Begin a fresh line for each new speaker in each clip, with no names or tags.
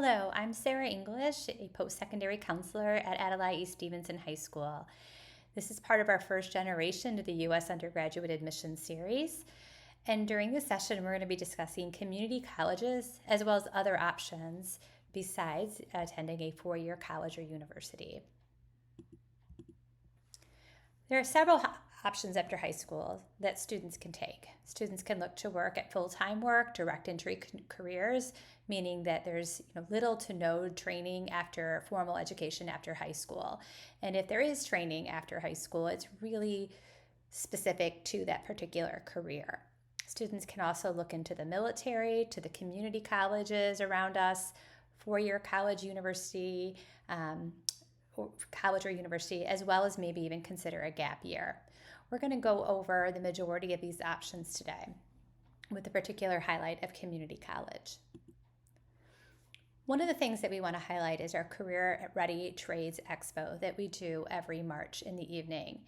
Hello, I'm Sarah English, a post-secondary counselor at Adlai E. Stevenson High School. This is part of our first generation to the U.S. Undergraduate Admissions Series. And during this session, we're going to be discussing community colleges as well as other options besides attending a four-year college or university. There are several options after high school that students can take. Students can look to work at full-time work, direct entry careers, meaning that there's little to no training after formal education after high school. And if there is training after high school, it's really specific to that particular career. Students can also look into the military, to the community colleges around us, four-year college, university, college or university, as well as maybe even consider a gap year. We're going to go over the majority of these options today, with a particular highlight of community college. One of the things that we want to highlight is our Career Ready Trades Expo that we do every March in the evening.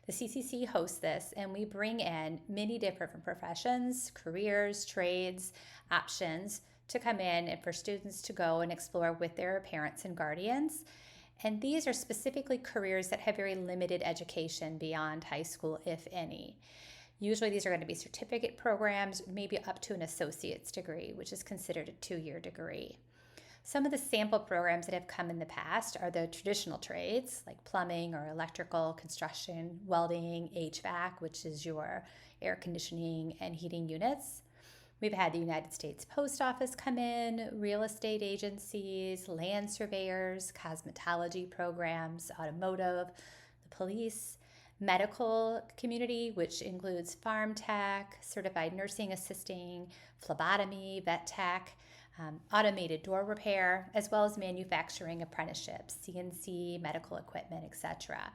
The CCC hosts this, and we bring in many different professions, careers, trades, options to come in and for students to go and explore with their parents and guardians. And these are specifically careers that have very limited education beyond high school, if any. Usually these are going to be certificate programs, maybe up to an associate's degree, which is considered a two-year degree. Some of the sample programs that have come in the past are the traditional trades, like plumbing or electrical, construction, welding, HVAC, which is your air conditioning and heating units. We've had the United States Post Office come in, real estate agencies, land surveyors, cosmetology programs, automotive, the police, medical community, which includes farm tech, certified nursing assisting, phlebotomy, vet tech, automated door repair, as well as manufacturing apprenticeships, CNC, medical equipment, etc.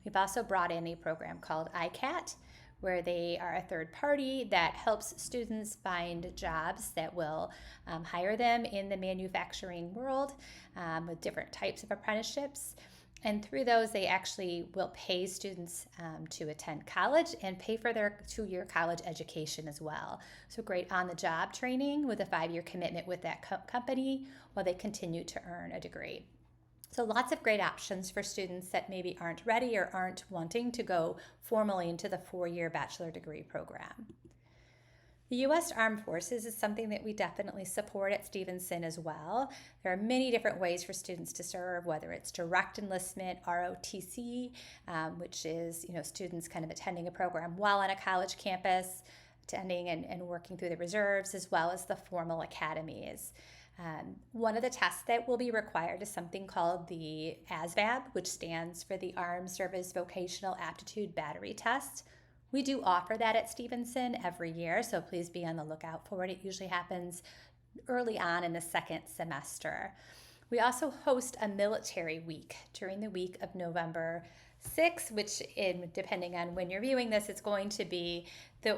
We've also brought in a program called ICAT, where they are a third party that helps students find jobs that will hire them in the manufacturing world with different types of apprenticeships. And through those, they actually will pay students to attend college and pay for their two-year college education as well. So great on-the-job training with a 5-year commitment with that company while they continue to earn a degree. So lots of great options for students that maybe aren't ready or aren't wanting to go formally into the 4-year bachelor degree program. The U.S. Armed Forces is something that we definitely support at Stevenson as well. There are many different ways for students to serve, whether it's direct enlistment, ROTC, which is students kind of attending a program while on a college campus, attending and working through the reserves, as well as the formal academies. One of the tests that will be required is something called the ASVAB, which stands for the Armed Service Vocational Aptitude Battery Test. We do offer that at Stevenson every year, so please be on the lookout for it. It usually happens early on in the second semester. We also host a military week during the week of November 6th, which, depending on when you're viewing this, it's going to be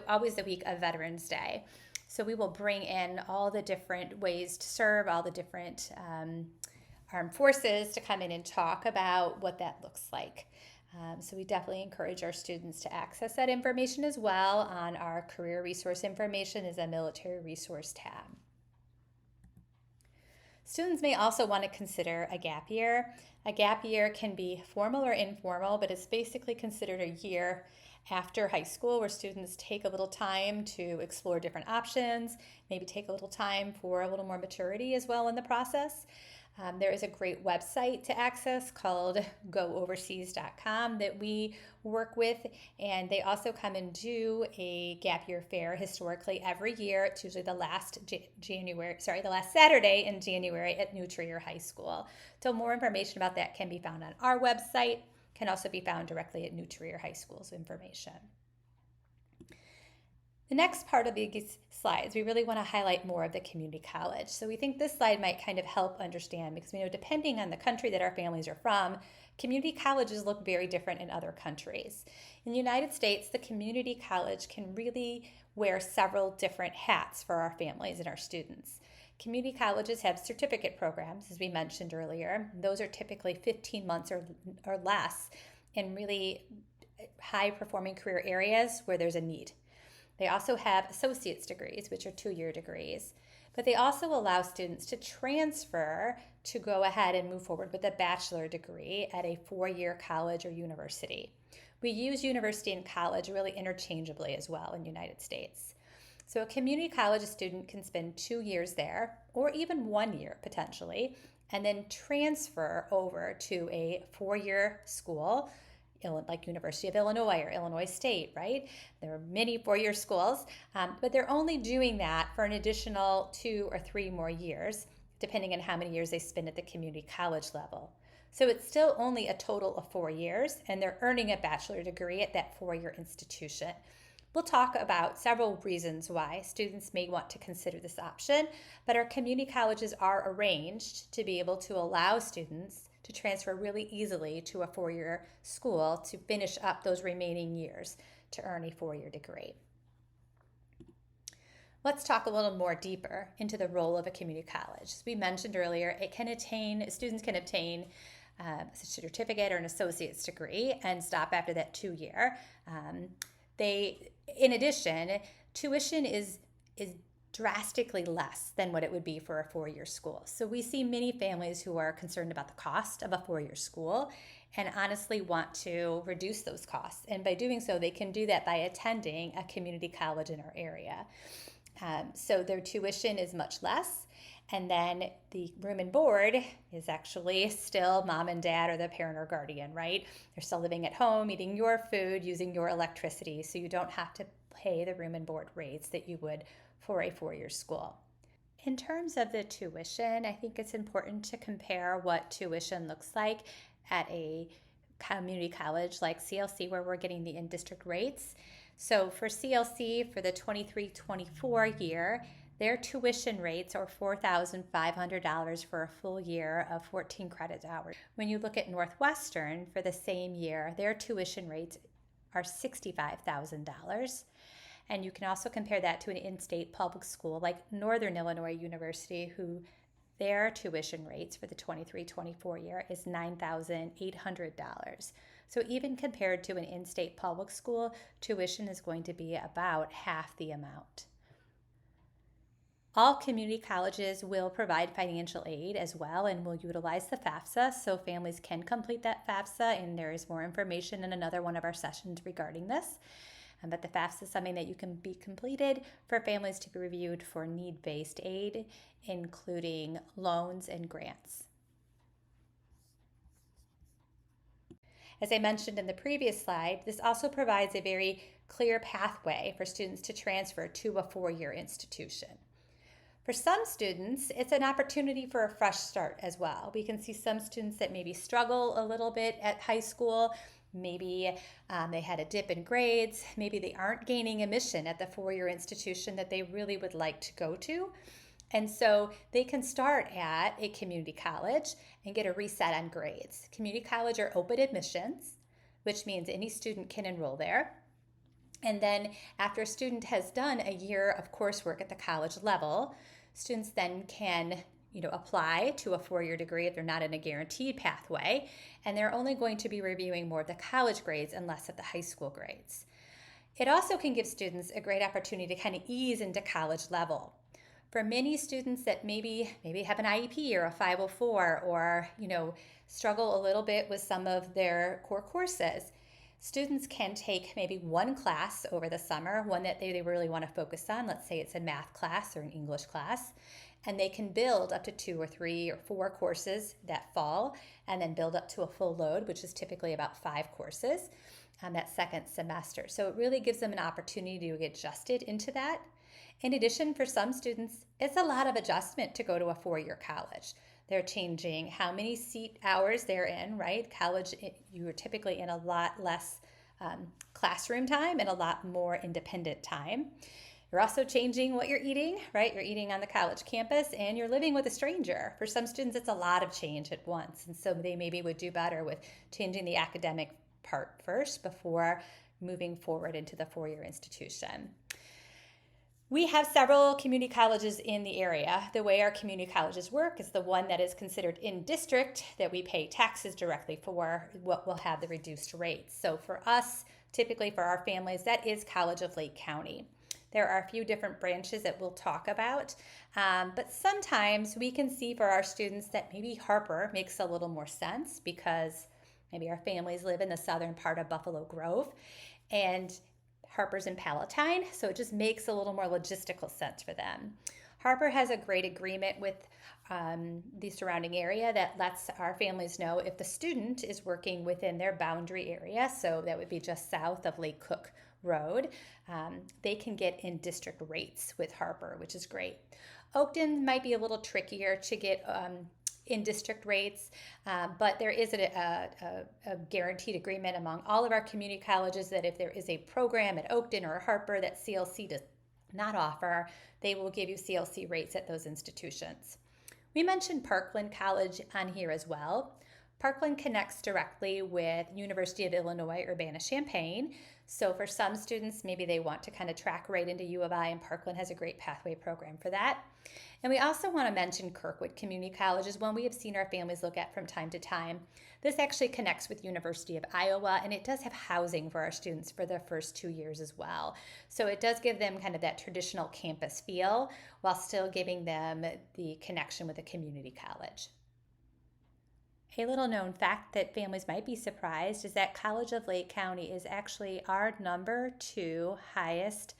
always the week of Veterans Day. So we will bring in all the different ways to serve, all the different armed forces to come in and talk about what that looks like. So we definitely encourage our students to access that information as well. On our career resource information is a military resource tab. Students may also want to consider a gap year. A gap year can be formal or informal, but it's basically considered a year after high school where students take a little time to explore different options, maybe take a little time for a little more maturity as well in the process. There is a great website to access called gooverseas.com that we work with, and they also come and do a gap year fair historically every year. It's usually the last Saturday in January at New Trier High School. So more information about that can be found on our website, can also be found directly at New Trier High School's information. The next part of these slides, we really want to highlight more of the community college. So we think this slide might kind of help understand, because we know depending on the country that our families are from, community colleges look very different in other countries. In the United States, the community college can really wear several different hats for our families and our students. Community colleges have certificate programs, as we mentioned earlier. Those are typically 15 months or less in really high-performing career areas where there's a need. They also have associate's degrees, which are 2-year degrees. but they also allow students to transfer to go ahead and move forward with a bachelor degree at a 4-year college or university. We use university and college really interchangeably as well in the United States. So a community college student can spend 2 years there, or even 1 year potentially, and then transfer over to a 4-year school, like University of Illinois or Illinois State, right? There are many 4-year schools, but they're only doing that for an additional 2 or 3 more years, depending on how many years they spend at the community college level. So it's still only a total of 4 years, and they're earning a bachelor degree at that 4-year institution. We'll talk about several reasons why students may want to consider this option, but our community colleges are arranged to be able to allow students to transfer really easily to a 4-year school to finish up those remaining years to earn a 4-year degree. Let's talk a little more deeper into the role of a community college. As we mentioned earlier, students can obtain a certificate or an associate's degree and stop after that 2-year. In addition, tuition is drastically less than what it would be for a 4-year school. So we see many families who are concerned about the cost of a 4-year school and honestly want to reduce those costs. And by doing so, they can do that by attending a community college in our area. So their tuition is much less. And then the room and board is actually still mom and dad or the parent or guardian, right? They're still living at home, eating your food, using your electricity, so you don't have to pay the room and board rates that you would for a 4-year school. In terms of the tuition, I think it's important to compare what tuition looks like at a community college like CLC, where we're getting the in-district rates. So for CLC, for the 23-24 year, their tuition rates are $4,500 for a full year of 14 credit hours. When you look at Northwestern for the same year, their tuition rates are $65,000. And you can also compare that to an in-state public school like Northern Illinois University, who their tuition rates for the 23-24 year is $9,800. So even compared to an in-state public school, tuition is going to be about half the amount. All community colleges will provide financial aid as well and will utilize the FAFSA, so families can complete that FAFSA, and there is more information in another one of our sessions regarding this. But the FAFSA is something that you can be completed for families to be reviewed for need-based aid, including loans and grants. As I mentioned in the previous slide, this also provides a very clear pathway for students to transfer to a 4-year institution. For some students, it's an opportunity for a fresh start as well. We can see some students that maybe struggle a little bit at high school. Maybe they had a dip in grades. Maybe they aren't gaining admission at the 4-year institution that they really would like to go to. And so they can start at a community college and get a reset on grades. Community college are open admissions, which means any student can enroll there. And then after a student has done a year of coursework at the college level, students then can apply to a 4-year degree if they're not in a guaranteed pathway, and they're only going to be reviewing more of the college grades and less of the high school grades. It also can give students a great opportunity to kind of ease into college level. For many students that maybe have an IEP or a 504 or struggle a little bit with some of their core courses, students can take maybe one class over the summer, one that they really want to focus on. Let's say it's a math class or an English class, and they can build up to 2 or 3 or 4 courses that fall and then build up to a full load, which is typically about 5 courses that second semester. So it really gives them an opportunity to get adjusted into that. In addition, for some students, it's a lot of adjustment to go to a 4-year college. They're changing how many seat hours they're in, right? College, you are typically in a lot less classroom time and a lot more independent time. You're also changing what you're eating, right? You're eating on the college campus and you're living with a stranger. For some students, it's a lot of change at once. And so they maybe would do better with changing the academic part first before moving forward into the 4-year institution. We have several community colleges in the area. The way our community colleges work is the one that is considered in district that we pay taxes directly for, what will have the reduced rates. So for us, typically for our families, that is College of Lake County. There are a few different branches that we'll talk about, but sometimes we can see for our students that maybe Harper makes a little more sense because maybe our families live in the southern part of Buffalo Grove and Harper's in Palatine, so it just makes a little more logistical sense for them. Harper has a great agreement with the surrounding area that lets our families know if the student is working within their boundary area, so that would be just south of Lake Cook Road. They can get in district rates with Harper, which is great. Oakton might be a little trickier to get in district rates, but there is a guaranteed agreement among all of our community colleges that if there is a program at Oakton or Harper that CLC does not offer, they will give you CLC rates at those institutions. We mentioned Parkland College on here as well. Parkland connects directly with University of Illinois Urbana-Champaign. So for some students, maybe they want to kind of track right into U of I, and Parkland has a great pathway program for that. And we also want to mention Kirkwood Community College is one we have seen our families look at from time to time. This actually connects with University of Iowa, and it does have housing for our students for their first 2 years as well. So it does give them kind of that traditional campus feel while still giving them the connection with a community college. A little known fact that families might be surprised is that College of Lake County is actually our number 2 highest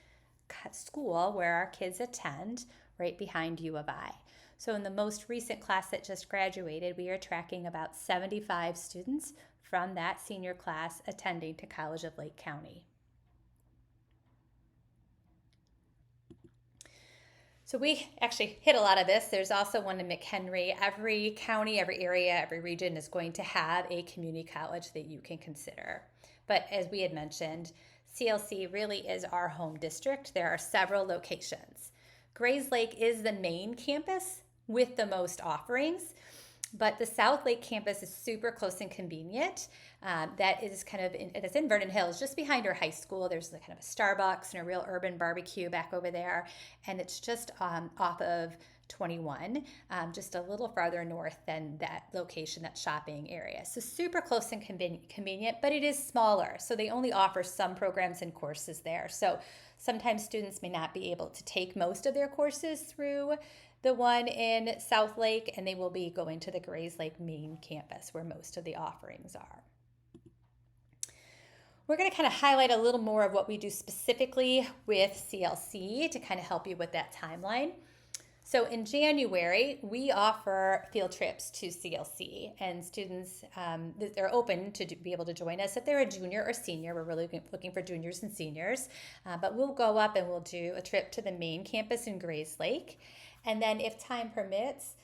school where our kids attend, right behind U of I. So in the most recent class that just graduated, we are tracking about 75 students from that senior class attending to College of Lake County. So we actually hit a lot of this. There's also one in McHenry. Every county, every area, every region is going to have a community college that you can consider. But as we had mentioned, CLC really is our home district. There are several locations. Grayslake is the main campus with the most offerings, but the South Lake campus is super close and convenient. That is it's in Vernon Hills, just behind our high school. There's kind of a Starbucks and a real urban barbecue back over there, and it's just off of 21, just a little farther north than that location, that shopping area. So super close and convenient, but it is smaller. So they only offer some programs and courses there. So sometimes students may not be able to take most of their courses through the one in South Lake, and they will be going to the Grayslake main campus where most of the offerings are. We're going to kind of highlight a little more of what we do specifically with CLC to kind of help you with that timeline. So in January, we offer field trips to CLC, and students, they're open to be able to join us if they're a junior or senior. We're really looking for juniors and seniors, but we'll go up and we'll do a trip to the main campus in Grayslake. And then if time permits,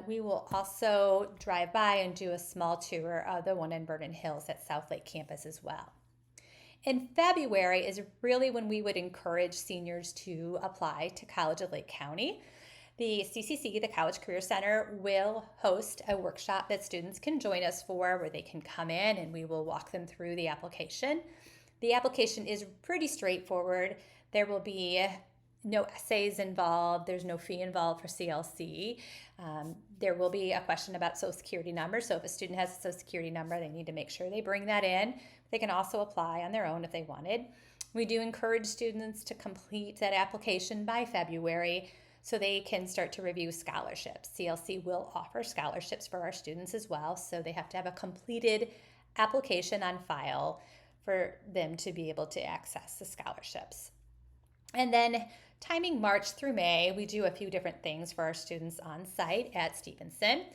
we will also drive by and do a small tour of the one in Vernon Hills at South Lake campus as well. In February is really when we would encourage seniors to apply to College of Lake County. The CCC, the College Career Center, will host a workshop that students can join us for where they can come in and we will walk them through the application. The application is pretty straightforward. There will be no essays involved. There's no fee involved for CLC. There will be a question about Social Security number. So if a student has a Social Security number, they need to make sure they bring that in. They can also apply on their own if they wanted. We do encourage students to complete that application by February so they can start to review scholarships. CLC will offer scholarships for our students as well, so they have to have a completed application on file for them to be able to access the scholarships. And then timing March through May, we do a few different things for our students on site at Stevenson.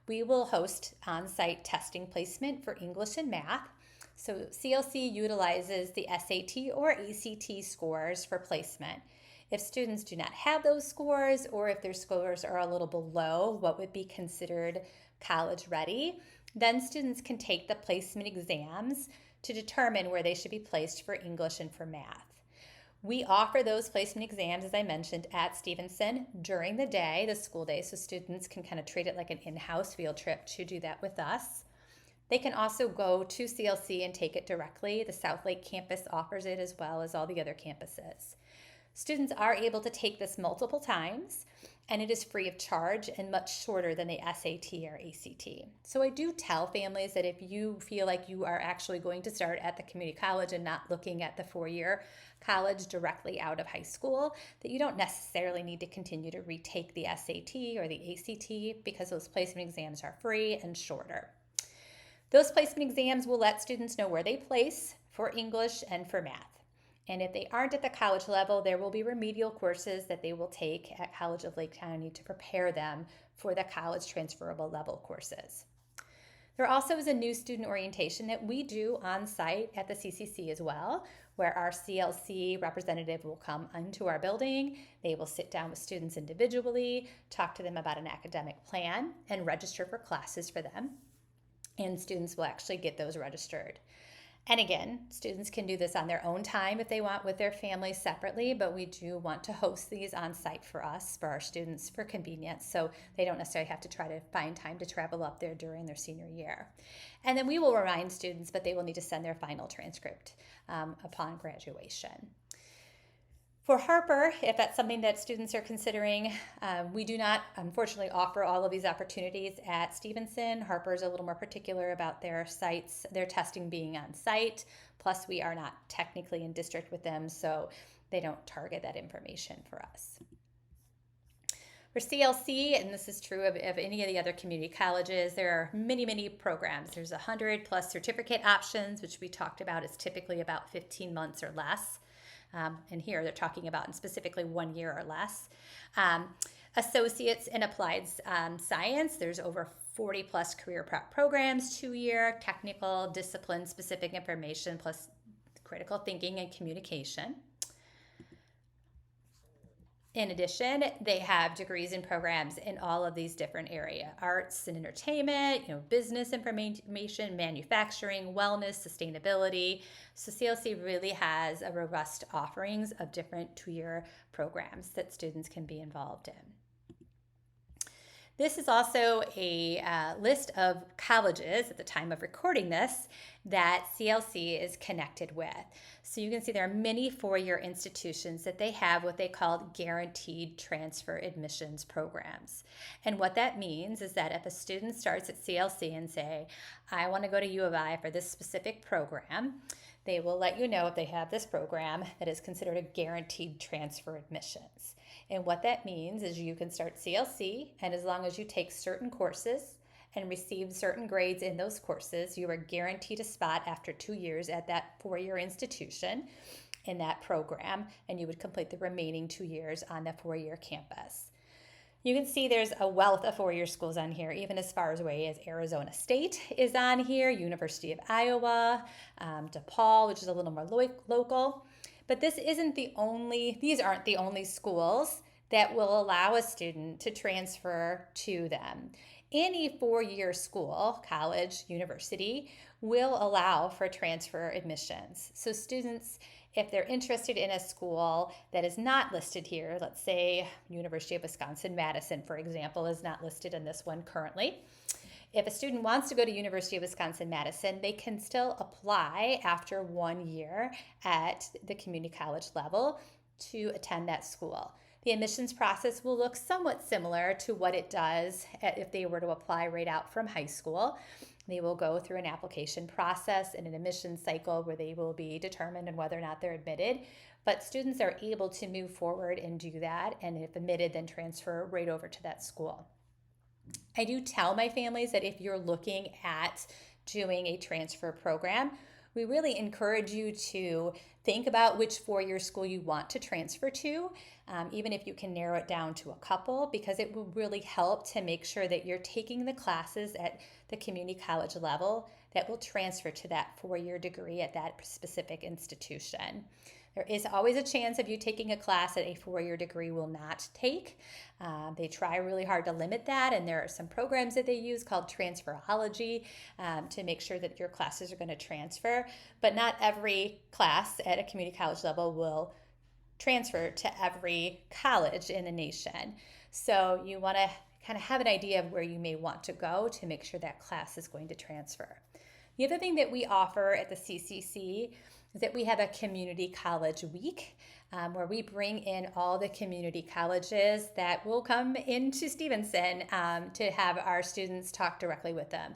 We will host on-site testing placement for English and math. So CLC utilizes the SAT or ACT scores for placement. If students do not have those scores, or if their scores are a little below what would be considered college ready, then students can take the placement exams to determine where they should be placed for English and for math. We offer those placement exams, as I mentioned, at Stevenson during the day, the school day, so students can kind of treat it like an in-house field trip to do that with us. They can also go to CLC and take it directly. The South Lake campus offers it as well as all the other campuses. Students are able to take this multiple times, and it is free of charge and much shorter than the SAT or ACT. So I do tell families that if you feel like you are actually going to start at the community college and not looking at the 4-year college directly out of high school, that you don't necessarily need to continue to retake the SAT or the ACT because those placement exams are free and shorter. Those placement exams will let students know where they place for English and for math. And if they aren't at the college level, there will be remedial courses that they will take at College of Lake County to prepare them for the college transferable level courses. There also is a new student orientation that we do on site at the CCC as well, where our CLC representative will come into our building. They will sit down with students individually, talk to them about an academic plan, and register for classes for them. And students will actually get those registered. And again, students can do this on their own time if they want with their families separately, but we do want to host these on site for us, for our students, for convenience, so they don't necessarily have to try to find time to travel up there during their senior year. And then we will remind students, but they will need to send their final transcript upon graduation. For Harper, if that's something that students are considering, we do not, unfortunately, offer all of these opportunities at Stevenson. Harper is a little more particular about their sites, their testing being on site. Plus, we are not technically in district with them, so they don't target that information for us. For CLC, and this is true of any of the other community colleges, there are many, many programs. There's 100 plus certificate options, which we talked about is typically about 15 months or less. And here they're talking about in specifically 1 year or less. Associates in applied science, there's over 40 plus career prep programs, 2-year technical discipline specific information plus critical thinking and communication. In addition, they have degrees and programs in all of these different areas: arts and entertainment, business information, manufacturing, wellness, sustainability. So CLC really has a robust offerings of different 2-year programs that students can be involved in. This is also a list of colleges at the time of recording this that CLC is connected with. So you can see there are many 4-year institutions that they have what they call guaranteed transfer admissions programs. And what that means is that if a student starts at CLC and say, I want to go to U of I for this specific program, they will let you know if they have this program that is considered a guaranteed transfer admissions. And what that means is you can start CLC, and as long as you take certain courses and receive certain grades in those courses, you are guaranteed a spot after 2 years at that 4-year institution in that program, and you would complete the remaining 2 years on the 4-year campus. You can see there's a wealth of 4-year schools on here, even as far away as Arizona State is on here, University of Iowa, DePaul, which is a little more local. But these aren't the only schools that will allow a student to transfer to them. Any 4-year school, college, university, will allow for transfer admissions. So students, if they're interested in a school that is not listed here, let's say University of Wisconsin-Madison, for example, is not listed in this one currently. If a student wants to go to University of Wisconsin-Madison, they can still apply after 1 year at the community college level to attend that school. The admissions process will look somewhat similar to what it does if they were to apply right out from high school. They will go through an application process and an admissions cycle where they will be determined on whether or not they're admitted. But students are able to move forward and do that, and if admitted, then transfer right over to that school. I do tell my families that if you're looking at doing a transfer program, we really encourage you to think about which 4-year school you want to transfer to, even if you can narrow it down to a couple, because it will really help to make sure that you're taking the classes at the community college level that will transfer to that 4-year degree at that specific institution. There is always a chance of you taking a class that a 4-year degree will not take. They try really hard to limit that, and there are some programs that they use called Transferology to make sure that your classes are going to transfer. But not every class at a community college level will transfer to every college in the nation. So you want to kind of have an idea of where you may want to go to make sure that class is going to transfer. The other thing that we offer at the CCC is that we have a community college week where we bring in all the community colleges that will come into Stevenson to have our students talk directly with them.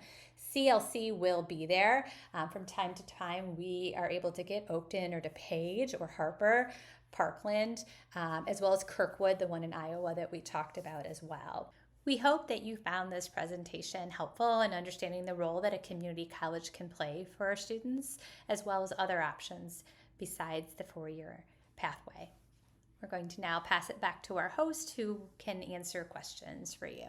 CLC will be there. From time to time, we are able to get Oakton or DePage or Harper, Parkland, as well as Kirkwood, the one in Iowa that we talked about as well. We hope that you found this presentation helpful in understanding the role that a community college can play for our students, as well as other options besides the four-year pathway. We're going to now pass it back to our host who can answer questions for you.